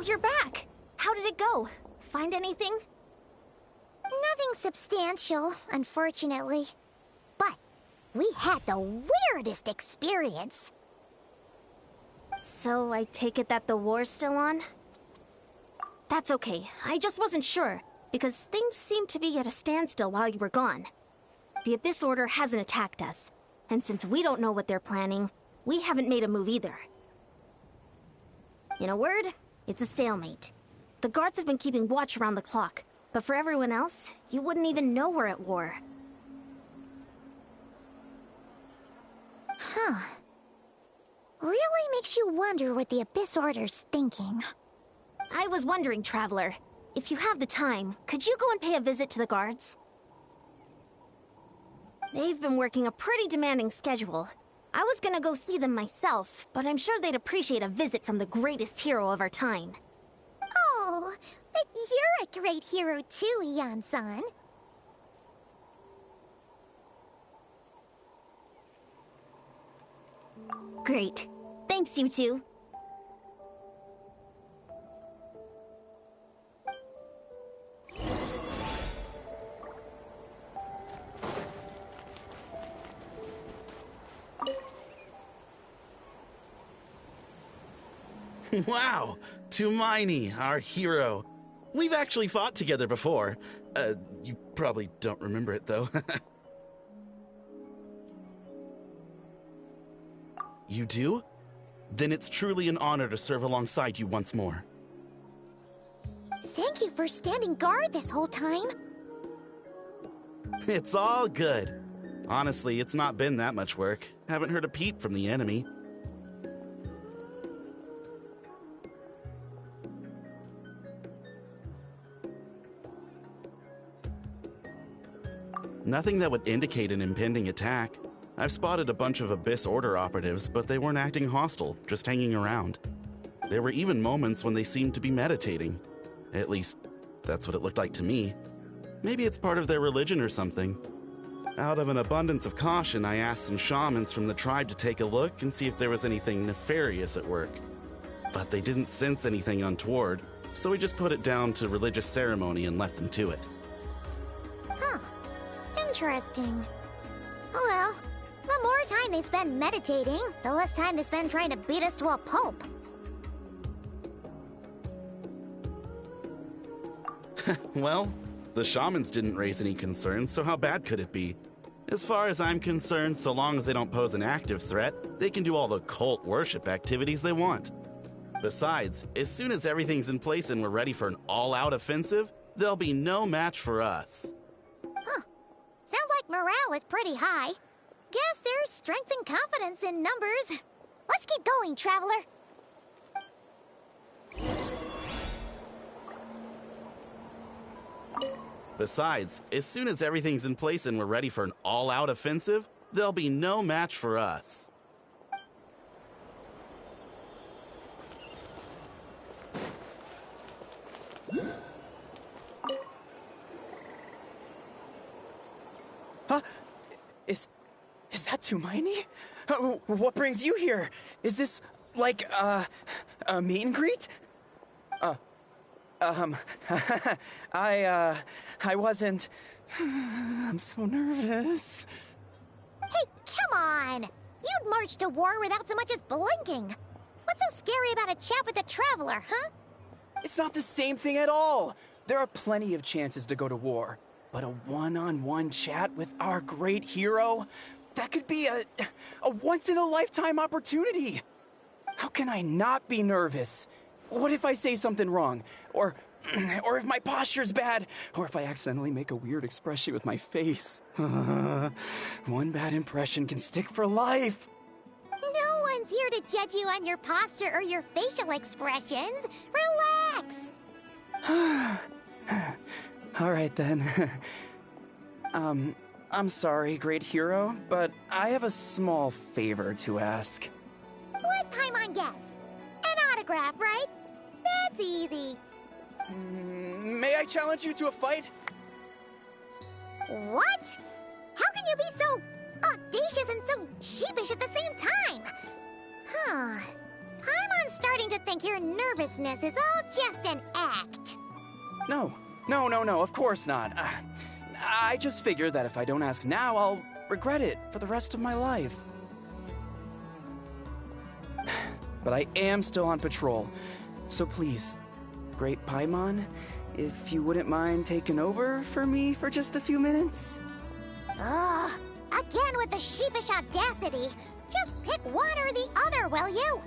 you're back. How did it go? Find anything? Nothing substantial, unfortunately. But we had the weirdest experience. So I take it that the war's still on? That's okay. I just wasn't sure, because things seemed to be at a standstill while you were gone. The Abyss Order hasn't attacked us, and since we don't know what they're planning, we haven't made a move either. In a word, it's a stalemate. The guards have been keeping watch around the clock, but for everyone else, you wouldn't even know we're at war. Huh. Really makes you wonder what the Abyss Order's thinking. I was wondering, Traveler, if you have the time, could you go and pay a visit to the guards? They've been working a pretty demanding schedule. I was gonna go see them myself, but I'm sure they'd appreciate a visit from the greatest hero of our time. Oh, but you're a great hero too, Yan-san. Great. Thanks, you two. Wow! Tumaini, our hero. We've actually fought together before. You probably don't remember it, though. You do? Then it's truly an honor to serve alongside you once more. Thank you for standing guard this whole time. It's all good. Honestly, it's not been that much work. Haven't heard a peep from the enemy. Nothing that would indicate an impending attack. I've spotted a bunch of Abyss Order operatives, but they weren't acting hostile, just hanging around. There were even moments when they seemed to be meditating. At least, that's what it looked like to me. Maybe it's part of their religion or something. Out of an abundance of caution, I asked some shamans from the tribe to take a look and see if there was anything nefarious at work. But they didn't sense anything untoward, so we just put it down to religious ceremony and left them to it. Huh. Interesting. Oh well, the more time they spend meditating, the less time they spend trying to beat us to a pulp. Well, the shamans didn't raise any concerns, so how bad could it be? As far as I'm concerned, so long as they don't pose an active threat, they can do all the cult worship activities they want. Besides, as soon as everything's in place and we're ready for an all-out offensive, there'll be no match for us. Huh. Sounds like morale is pretty high. Guess there's strength and confidence in numbers. Let's keep going, Traveler. Besides, as soon as everything's in place and we're ready for an all-out offensive, there'll be no match for us. Huh? Is that Tumaini? What brings you here? Is this, like, a meet and greet? I wasn't... I'm so nervous. Hey, come on! You'd march to war without so much as blinking. What's so scary about a chat with a Traveler, huh? It's not the same thing at all. There are plenty of chances to go to war. But a one-on-one chat with our great hero? That could be a once-in-a-lifetime opportunity. How can I not be nervous? What if I say something wrong? Or if my posture's bad? Or if I accidentally make a weird expression with my face? One bad impression can stick for life. No one's here to judge you on your posture or your facial expressions. Relax! All right, then. I'm sorry, great hero, but I have a small favor to ask. What Paimon guess? An autograph, right? That's easy. May I challenge you to a fight? What? How can you be so audacious and so sheepish at the same time? Huh. Paimon's starting to think your nervousness is all just an act. No, of course not. I just figured that if I don't ask now, I'll regret it for the rest of my life. But I am still on patrol, so please, Great Paimon, if you wouldn't mind taking over for me for just a few minutes? Ugh, again with the sheepish audacity. Just pick one or the other, will you?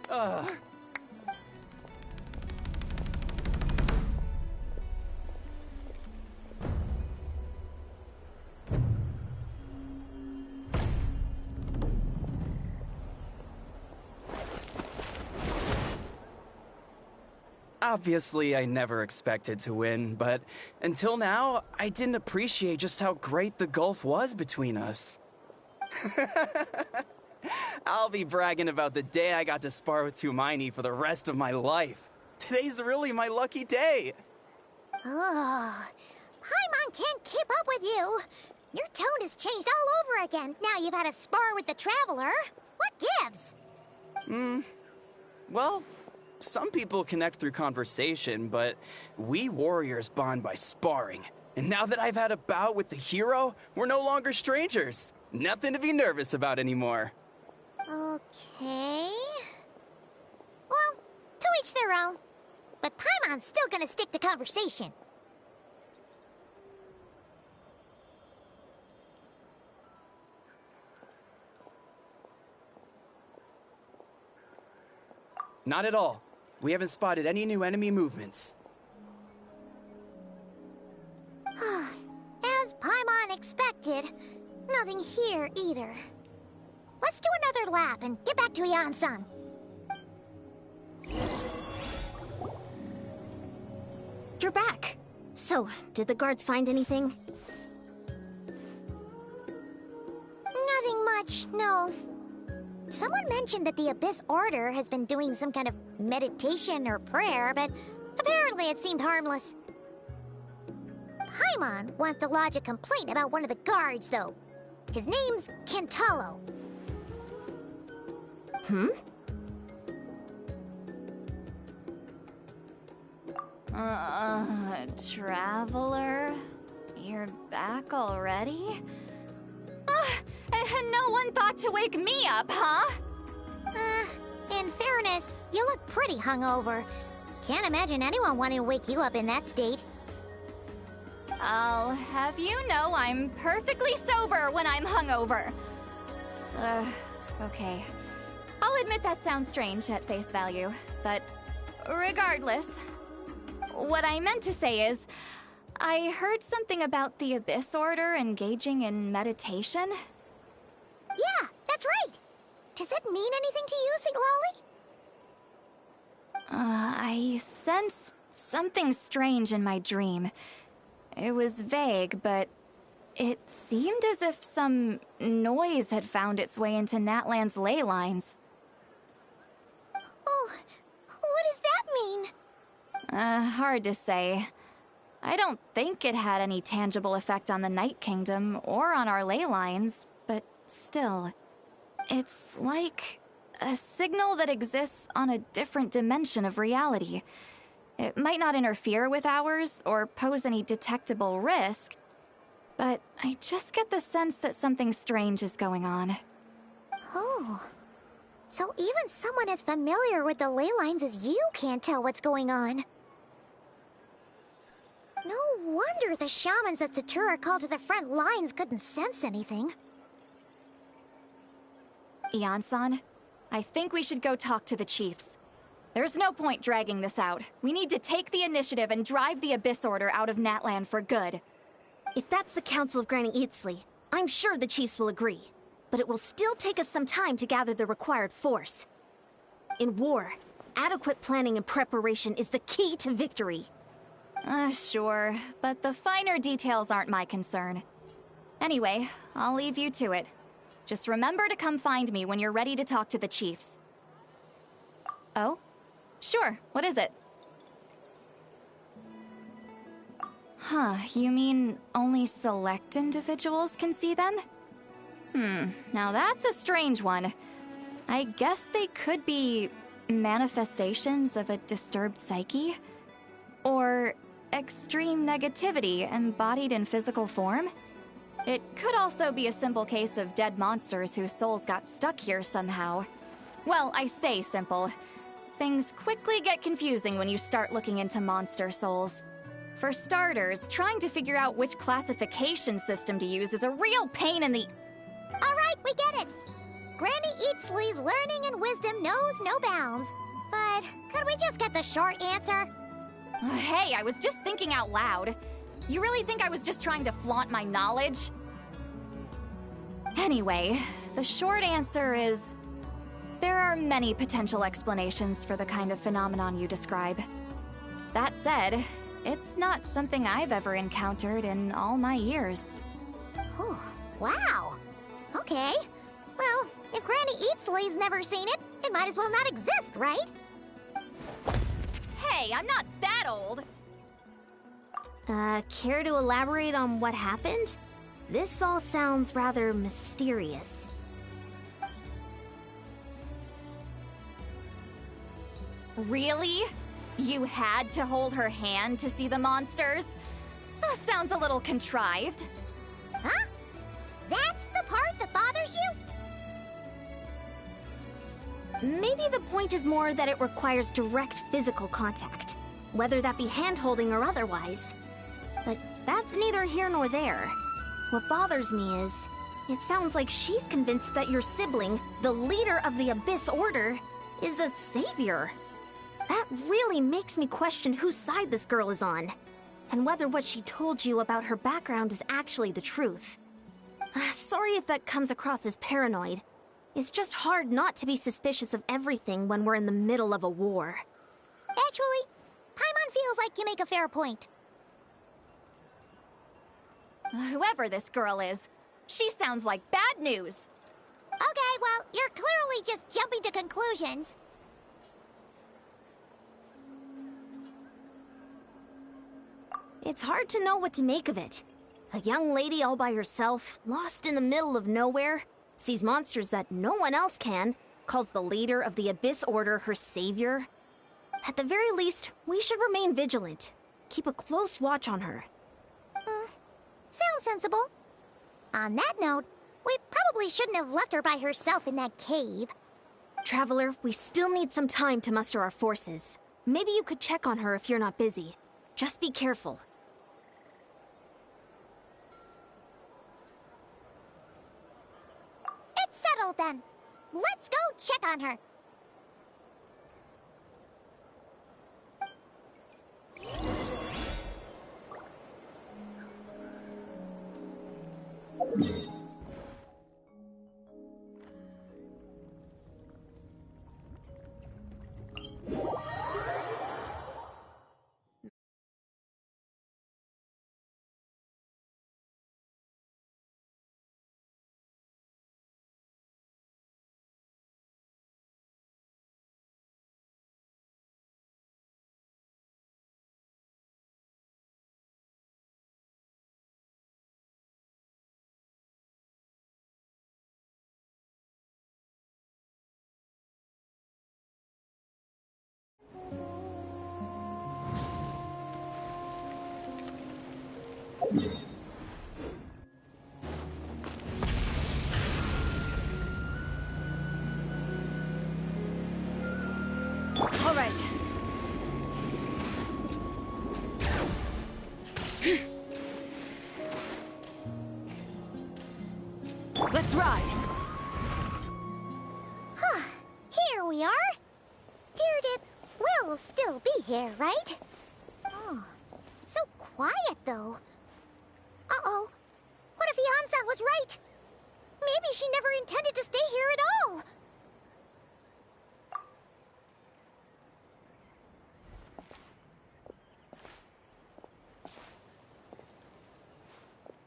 Ugh. Obviously, I never expected to win, but until now, I didn't appreciate just how great the gulf was between us. I'll be bragging about the day I got to spar with Hermione for the rest of my life. Today's really my lucky day. Oh, Paimon can't keep up with you. Your tone has changed all over again. Now you've had a spar with the Traveler. What gives? Well, some people connect through conversation, but we warriors bond by sparring. And now that I've had a bout with the hero, we're no longer strangers. Nothing to be nervous about anymore. Okay. Well, to each their own. But Paimon's still gonna stick to conversation. Not at all. We haven't spotted any new enemy movements. As Paimon expected, nothing here either. Let's do another lap and get back to Yan-san. You're back. So, did the guards find anything? Nothing much, no. Someone mentioned that the Abyss Order has been doing some kind of meditation or prayer, but apparently it seemed harmless. Paimon wants to lodge a complaint about one of the guards, though. His name's Kentaro. Traveler? You're back already? And no one thought to wake me up, huh? In fairness, you look pretty hungover. Can't imagine anyone wanting to wake you up in that state. I'll have you know I'm perfectly sober when I'm hungover. Okay. I'll admit that sounds strange at face value, but regardless, what I meant to say is, I heard something about the Abyss Order engaging in meditation. Yeah, that's right. Does that mean anything to you, St. Lolly? I sensed something strange in my dream. It was vague, but it seemed as if some noise had found its way into Natlan's ley lines. Oh, what does that mean? Hard to say. I don't think it had any tangible effect on the Night Kingdom or on our ley lines, but still. It's like a signal that exists on a different dimension of reality. It might not interfere with ours or pose any detectable risk, but I just get the sense that something strange is going on. Oh. So even someone as familiar with the ley lines as you can't tell what's going on. No wonder the shamans that Satura called to the front lines couldn't sense anything. Ian-san, I think we should go talk to the chiefs. There's no point dragging this out. We need to take the initiative and drive the Abyss Order out of Natlan for good. If that's the Council of Granny Eatsley, I'm sure the chiefs will agree. But it will still take us some time to gather the required force. In war, adequate planning and preparation is the key to victory. Sure, but the finer details aren't my concern. Anyway, I'll leave you to it. Just remember to come find me when you're ready to talk to the chiefs. Oh? Sure, what is it? Huh, you mean only select individuals can see them? Now that's a strange one. I guess they could be manifestations of a disturbed psyche? Or extreme negativity embodied in physical form? It could also be a simple case of dead monsters whose souls got stuck here somehow. Well, I say simple. Things quickly get confusing when you start looking into monster souls. For starters, trying to figure out which classification system to use is a real pain in the... Alright, we get it. Granny Eatsley's learning and wisdom knows no bounds. But could we just get the short answer? Hey, I was just thinking out loud. You really think I was just trying to flaunt my knowledge? Anyway, the short answer is... there are many potential explanations for the kind of phenomenon you describe. That said, it's not something I've ever encountered in all my years. Oh, wow. Okay. Well, if Granny Eatsley's never seen it, it might as well not exist, right? Hey, I'm not that old! Care to elaborate on what happened? This all sounds rather mysterious. Really? You had to hold her hand to see the monsters? Sounds a little contrived. Huh? That's the part that bothers you? Maybe the point is more that it requires direct physical contact, whether that be hand-holding or otherwise. But that's neither here nor there. What bothers me is, it sounds like she's convinced that your sibling, the leader of the Abyss Order, is a savior. That really makes me question whose side this girl is on, and whether what she told you about her background is actually the truth. Sorry if that comes across as paranoid. It's just hard not to be suspicious of everything when we're in the middle of a war. Actually, Paimon feels like you make a fair point. Whoever this girl is, she sounds like bad news. Okay, well, you're clearly just jumping to conclusions. It's hard to know what to make of it. A young lady all by herself, lost in the middle of nowhere, sees monsters that no one else can, calls the leader of the Abyss Order her savior. At the very least, we should remain vigilant. Keep a close watch on her. Sounds sensible. On that note, we probably shouldn't have left her by herself in that cave. Traveler, we still need some time to muster our forces. Maybe you could check on her if you're not busy. Just be careful. It's settled then. Let's go check on her. All right. Deardith will still be here, right? Oh, it's so quiet, though. Uh-oh. What if Yansan was right? Maybe she never intended to stay here at all.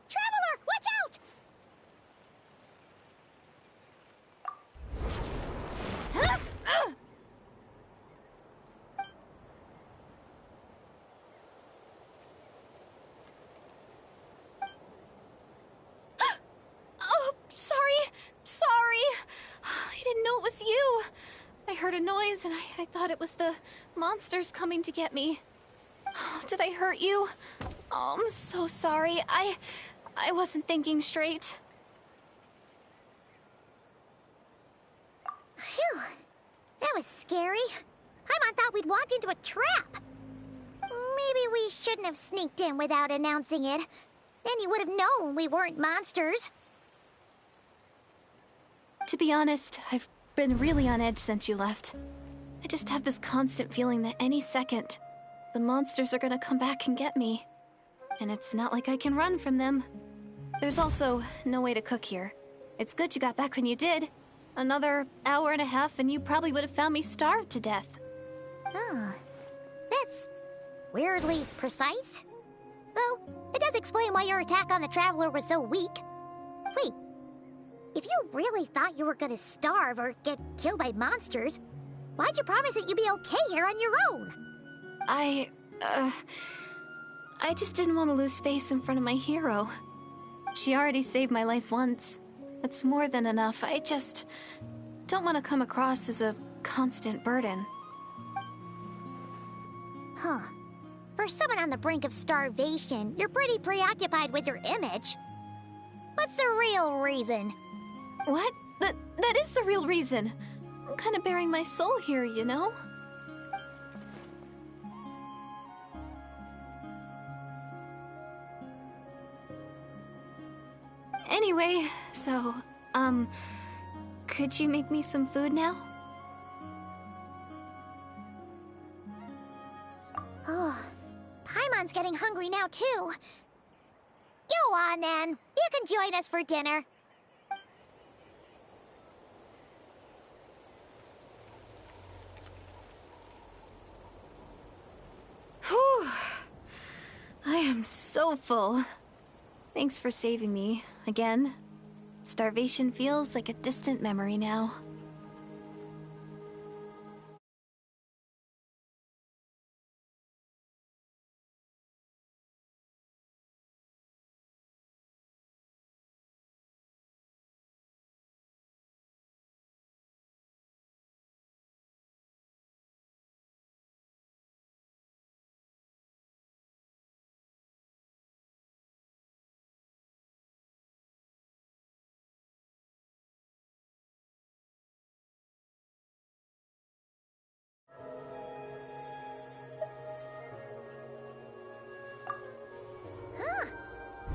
Traveler, watch out! Oh, sorry. I didn't know it was you. I heard a noise and I thought it was the monsters coming to get me. Oh, did I hurt you? Oh, I'm so sorry. I wasn't thinking straight. Phew. That was scary. Paimon thought we'd walked into a trap. Maybe we shouldn't have sneaked in without announcing it. Then you would have known we weren't monsters. To be honest, I've been really on edge since you left. I just have this constant feeling that any second, the monsters are gonna come back and get me. And it's not like I can run from them. There's also no way to cook here. It's good you got back when you did. Another hour and a half and you probably would have found me starved to death. Oh, that's weirdly precise. Though, it does explain why your attack on the Traveler was so weak. Wait, if you really thought you were gonna starve or get killed by monsters, why'd you promise that you'd be okay here on your own? I just didn't want to lose face in front of my hero. She already saved my life once. That's more than enough. I just don't want to come across as a constant burden. Huh. For someone on the brink of starvation, you're pretty preoccupied with your image. What's the real reason? What? That is the real reason. I'm kind of bearing my soul here, you know? Anyway, so, could you make me some food now? Oh, Paimon's getting hungry now, too. Go on, then. You can join us for dinner. Whew. I am so full. Thanks for saving me, again. Starvation feels like a distant memory now.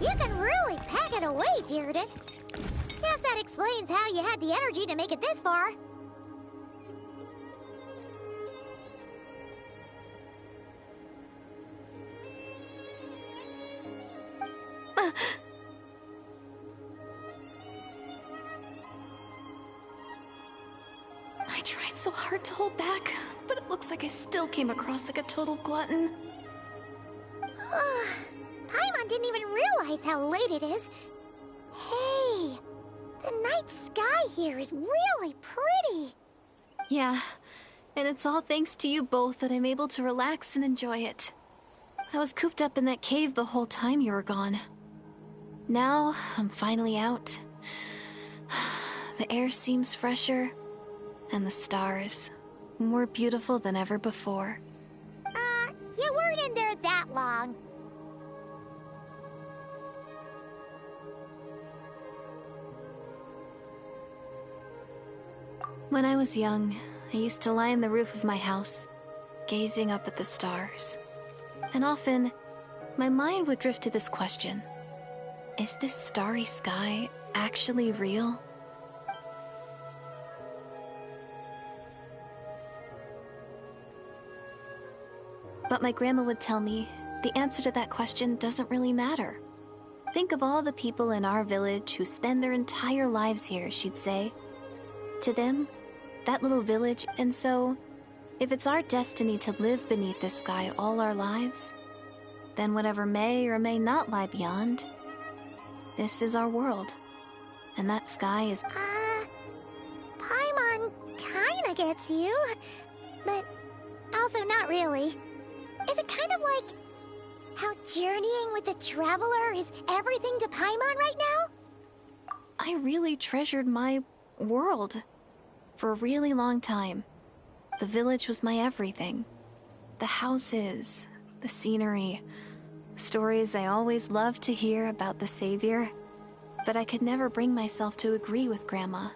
You can really pack it away, Deardith. Guess that explains how you had the energy to make it this far. I tried so hard to hold back, but it looks like I still came across like a total glutton. Paimon didn't even realize how late it is. Hey, the night sky here is really pretty. Yeah, and it's all thanks to you both that I'm able to relax and enjoy it. I was cooped up in that cave the whole time you were gone. Now, I'm finally out. The air seems fresher, and the stars more beautiful than ever before. You weren't in there that long. When I was young, I used to lie on the roof of my house, gazing up at the stars. And often, my mind would drift to this question. Is this starry sky actually real? But my grandma would tell me the answer to that question doesn't really matter. Think of all the people in our village who spend their entire lives here, she'd say. To them, that little village, and so, if it's our destiny to live beneath this sky all our lives, then whatever may or may not lie beyond, this is our world. And that sky is... Paimon kinda gets you, but also not really. Is it kind of like how journeying with the Traveler is everything to Paimon right now? I really treasured my world for a really long time. The village was my everything. The houses, the scenery, the stories I always loved to hear about the Savior. But I could never bring myself to agree with Grandma.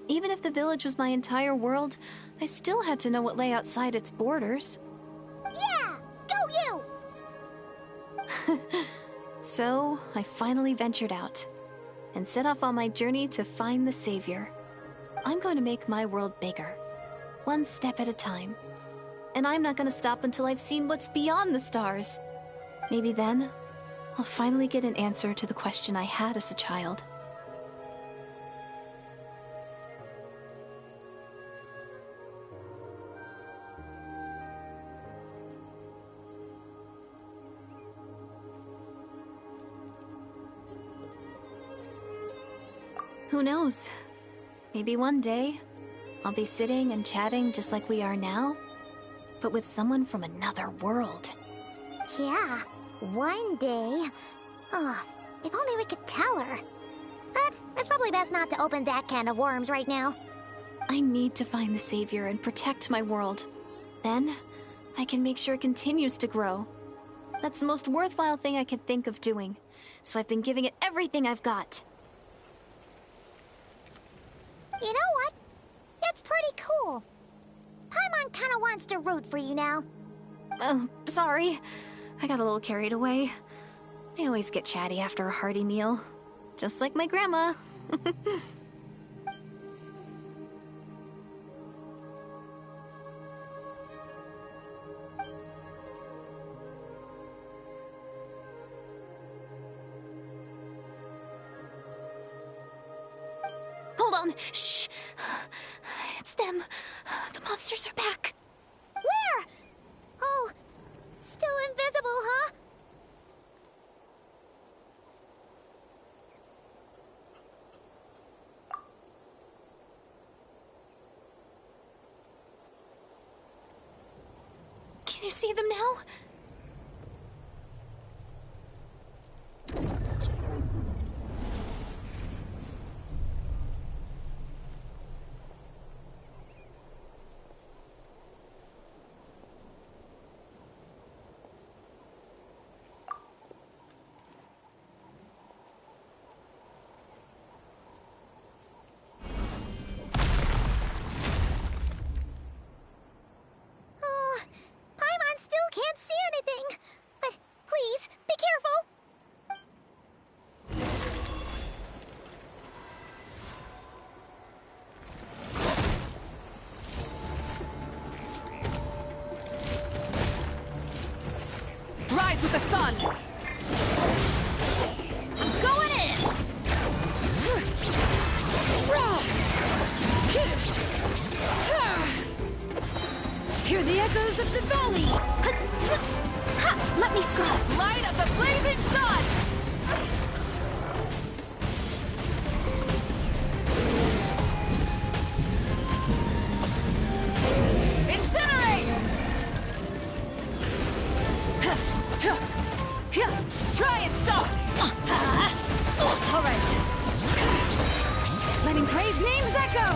Even if the village was my entire world, I still had to know what lay outside its borders. Yeah! Go you! So, I finally ventured out and set off on my journey to find the Savior. I'm going to make my world bigger, one step at a time. And I'm not going to stop until I've seen what's beyond the stars. Maybe then, I'll finally get an answer to the question I had as a child. Who knows? Maybe one day, I'll be sitting and chatting just like we are now, but with someone from another world. Yeah, one day. Oh, if only we could tell her. But it's probably best not to open that can of worms right now. I need to find the Savior and protect my world. Then, I can make sure it continues to grow. That's the most worthwhile thing I could think of doing, so I've been giving it everything I've got. You know what? It's pretty cool. Paimon kinda wants to root for you now. Oh, sorry. I got a little carried away. I always get chatty after a hearty meal. Just like my grandma. Hold on. Shh. It's them. The monsters are back. Where? Oh, still invisible, huh? Can you see them now? Paimon still can't see anything. But please, be careful. Rise with the sun! I'm going in! Hear the echoes of the valley! Ha! Let me scrub! Light of the blazing sun! Incinerate! Try and stop! All right. Letting praise names echo!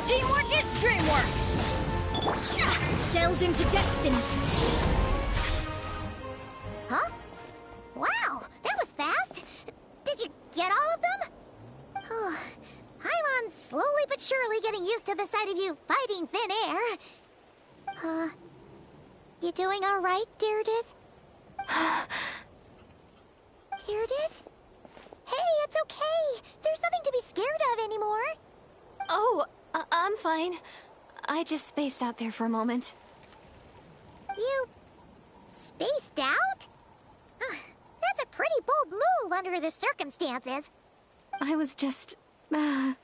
Teamwork is dreamwork! Delved into destiny. Huh? Wow, that was fast. Did you get all of them? Oh, Paimon's slowly but surely getting used to the sight of you fighting thin air. You doing all right, Deirdith? Deirdith? Hey, it's okay. There's nothing to be scared of anymore. Oh, I'm fine. I just spaced out there for a moment. You spaced out? That's a pretty bold move under the circumstances. I was just... the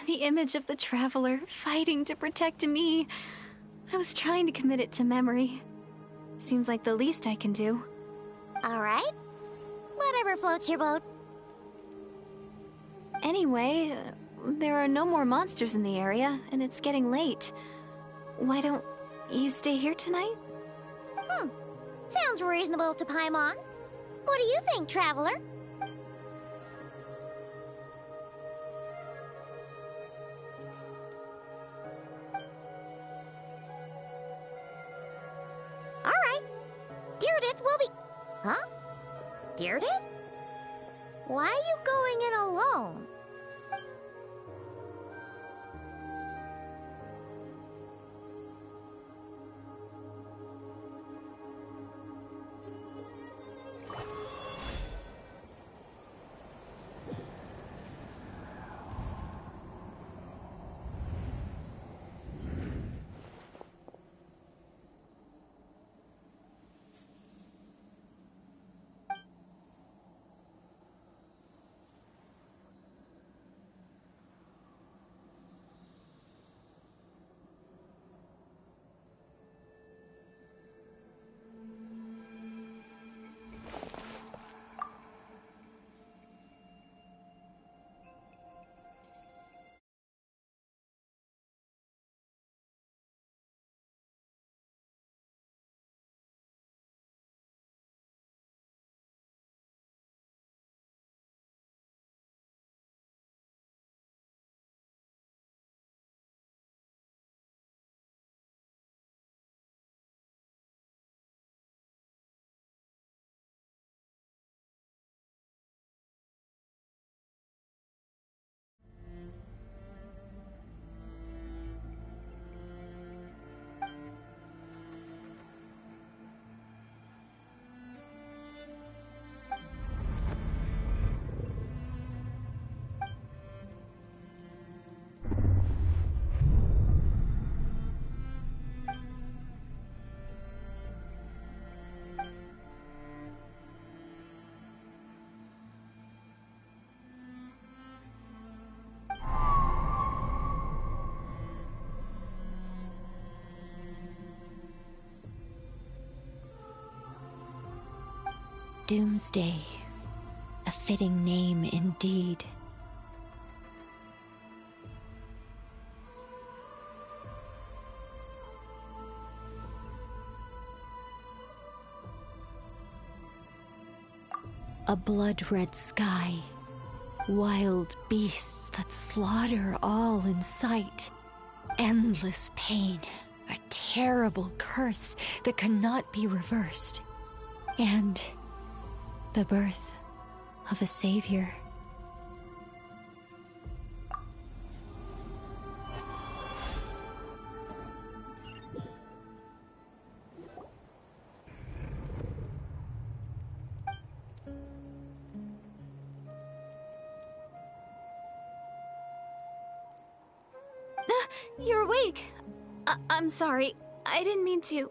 image of the Traveler fighting to protect me. I was trying to commit it to memory. Seems like the least I can do. Alright. Whatever floats your boat. Anyway, there are no more monsters in the area, and it's getting late. Why don't you stay here tonight? Sounds reasonable to Paimon. What do you think, Traveler? Alright. Deirdith will be... Huh? Deirdith? Why are you going in alone? Doomsday. A fitting name indeed. A blood-red sky. Wild beasts that slaughter all in sight. Endless pain. A terrible curse that cannot be reversed. And the birth of a savior. You're awake! I'm sorry. I didn't mean to,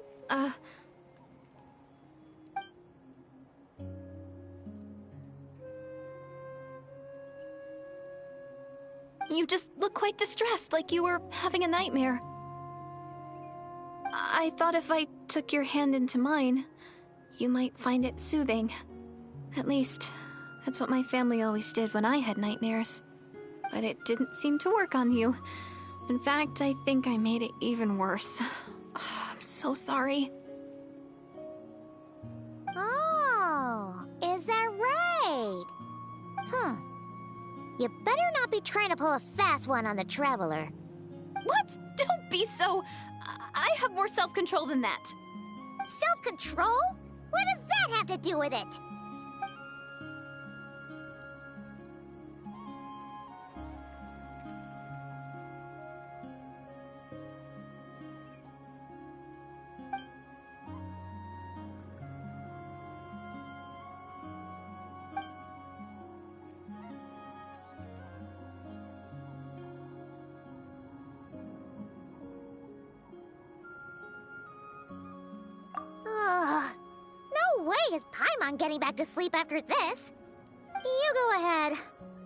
You just look quite distressed, like you were having a nightmare. I thought if I took your hand into mine, you might find it soothing. At least, that's what my family always did when I had nightmares. But it didn't seem to work on you. In fact, I think I made it even worse. I'm so sorry. Oh, is that right? You better not be trying to pull a fast one on the Traveler. What? Don't be so... I have more self-control than that. Self-control? What does that have to do with it? way is Paimon getting back to sleep after this. You go ahead.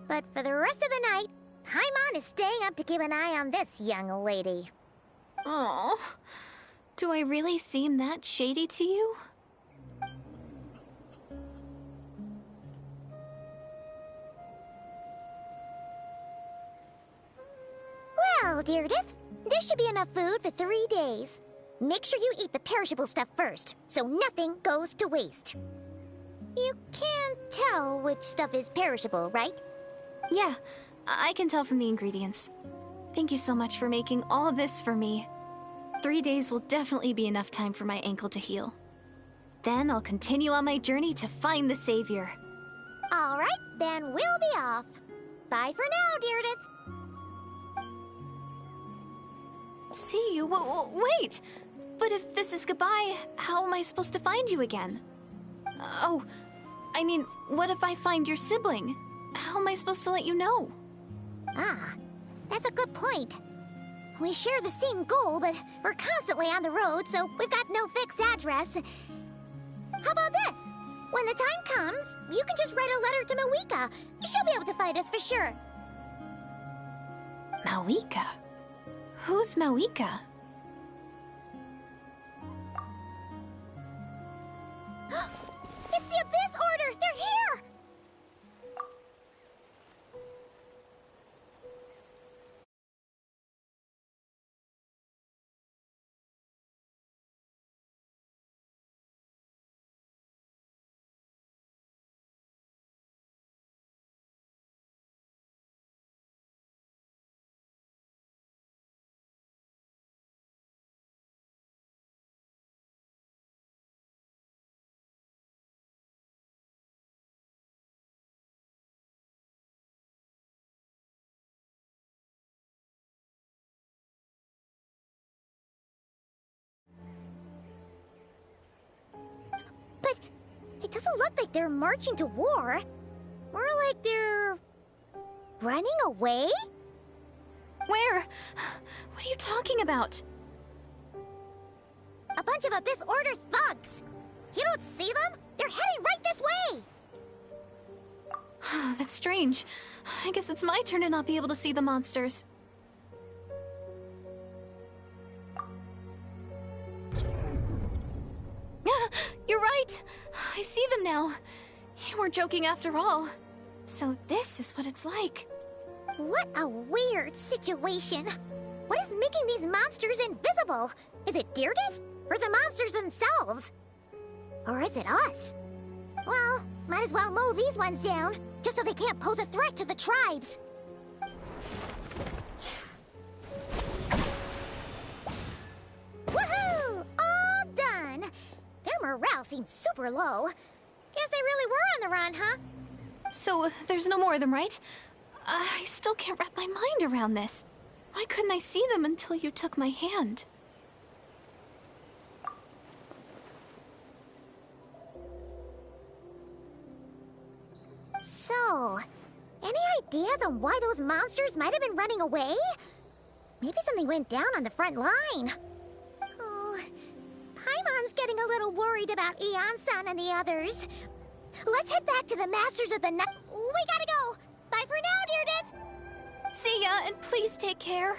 But for the rest of the night, Paimon is staying up to keep an eye on this young lady. Oh, do I really seem that shady to you? Well, Deirdith, there should be enough food for 3 days. Make sure you eat the perishable stuff first, so nothing goes to waste. You can't tell which stuff is perishable, right? Yeah, I can tell from the ingredients. Thank you so much for making all of this for me. 3 days will definitely be enough time for my ankle to heal. Then I'll continue on my journey to find the Savior. All right, then we'll be off. Bye for now, Deirdith. See you? Wait! But if this is goodbye, how am I supposed to find you again? Oh, I mean, what if I find your sibling? How am I supposed to let you know? Ah, that's a good point. We share the same goal, but we're constantly on the road, so we've got no fixed address. How about this? When the time comes, you can just write a letter to Mawika. She'll be able to find us for sure. Mawika? Who's Mawika? It's the Abyss Order! They're here! But it doesn't look like they're marching to war. More like they're running away? Where? What are you talking about? A bunch of Abyss Order thugs. You don't see them? They're heading right this way. That's strange. I guess it's my turn to not be able to see the monsters. You're right! I see them now. You weren't joking after all. So this is what it's like. What a weird situation. What is making these monsters invisible? Is it Deirdith? Or the monsters themselves? Or is it us? Well, might as well mow these ones down, just so they can't pose a threat to the tribes. Woohoo! All done! Their morale seems super low. Guess they really were on the run, huh? So, there's no more of them, right? I still can't wrap my mind around this. Why couldn't I see them until you took my hand? So, any ideas on why those monsters might have been running away? Maybe something went down on the front line. Oh, Paimon's getting a little worried about Eon-san and the others. Let's head back to the Masters of the Night. We gotta go. Bye for now, Deirdith. See ya, and please take care.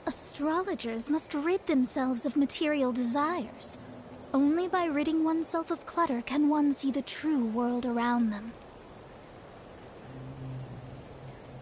Astrologers must rid themselves of material desires. Only by ridding oneself of clutter can one see the true world around them.